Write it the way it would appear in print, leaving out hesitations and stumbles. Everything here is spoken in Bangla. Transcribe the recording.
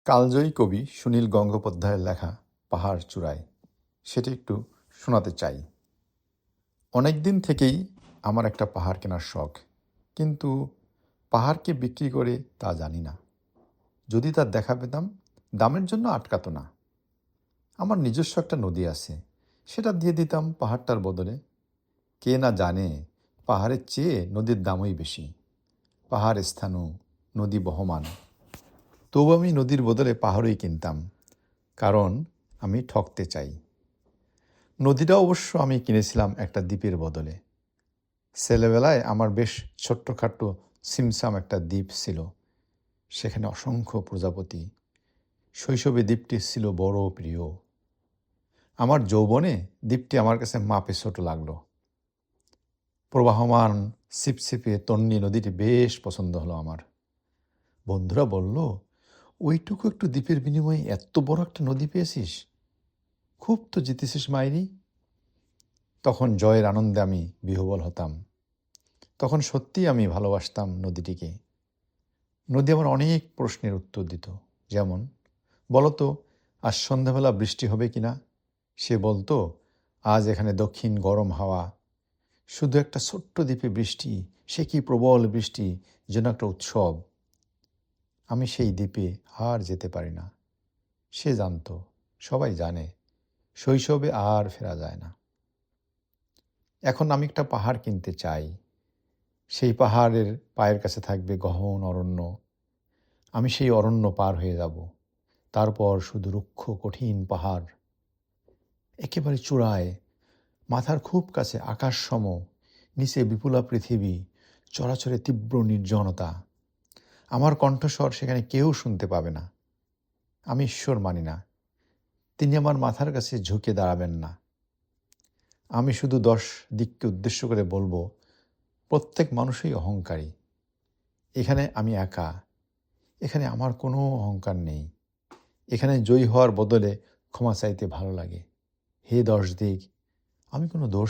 কালজয়ী কবি সুনীল গঙ্গোপাধ্যায়ের লেখা পাহাড় চূড়ায় সেটি একটু শোনাতে চাই। অনেক দিন থেকেই আমার একটা পাহাড় কেনার শখ, কিন্তু পাহাড়কে বিক্রি করে তা জানি না। যদি তার দেখা পেতাম, দামের জন্য আটকাতো না। আমার নিজস্ব একটা নদী আছে, সেটা দিয়ে দিতাম পাহাড়টার বদলে। কে না জানে পাহাড়ের চেয়ে নদীর দামই বেশি। পাহাড় স্থানু, নদী বহমান। তবু আমি নদীর বদলে পাহাড়ই কিনতাম, কারণ আমি ঠকতে চাই। নদীটা অবশ্য আমি কিনেছিলাম একটা দ্বীপের বদলে। ছেলেবেলায় আমার বেশ ছোট্টখাট্ট সিমসাম একটা দ্বীপ ছিল, সেখানে অসংখ্য প্রজাপতি। শৈশবে দ্বীপটি ছিল বড় প্রিয়। আমার যৌবনে দ্বীপটি আমার কাছে মাপে ছোট লাগলো। প্রবাহমান ছিপছিপে তন্নি নদীটি বেশ পছন্দ হলো আমার। বন্ধুরা বলল, ওইটুকু একটু দ্বীপের বিনিময়ে এত বড় একটা নদী পেয়েছিস, খুব তো জিতেছিস মাইরি। তখন জয়ের আনন্দে আমি বিহ্বল হতাম। তখন সত্যিই আমি ভালোবাসতাম নদীটিকে। নদী আমার অনেক প্রশ্নের উত্তর দিত, যেমন, বলতো আজ সন্ধ্যাবেলা বৃষ্টি হবে কিনা। সে বলতো, আজ এখানে দক্ষিণ গরম হাওয়া। শুধু একটা ছোট্ট দ্বীপে বৃষ্টি, সে কি প্রবল বৃষ্টি, যেন একটা উৎসব। আমি সেই দ্বীপে আর যেতে পারি না। সে জানতো, সবাই জানে, শৈশবে আর ফেরা যায় না। এখন আমি একটা পাহাড় কিনতে চাই। সেই পাহাড়ের পায়ের কাছে থাকবে গহন অরণ্য। আমি সেই অরণ্য পার হয়ে যাব। তারপর শুধু রুক্ষ কঠিন পাহাড়। একেবারে চূড়ায়, মাথার খুব কাছে আকাশ সম, নিচে বিপুলা পৃথিবী, চরাচরে তীব্র নির্জনতা। আমার কণ্ঠস্বর সেখানে কেউ শুনতে পাবে না। আমি ঈশ্বর মানি না, তিনি আমার মাথার কাছে ঝুঁকে দাঁড়াবেন না। আমি শুধু 10 দিককে উদ্দেশ্য করে বলবো, প্রত্যেক মানুষই অহংকারী। এখানে আমি একা। এখানে আমার কোনো অহংকার নেই। এখানে জয়ী হওয়ার বদলে ক্ষমা চাইতে ভালো লাগে। হে 10 দিক, আমি কোনো দোষ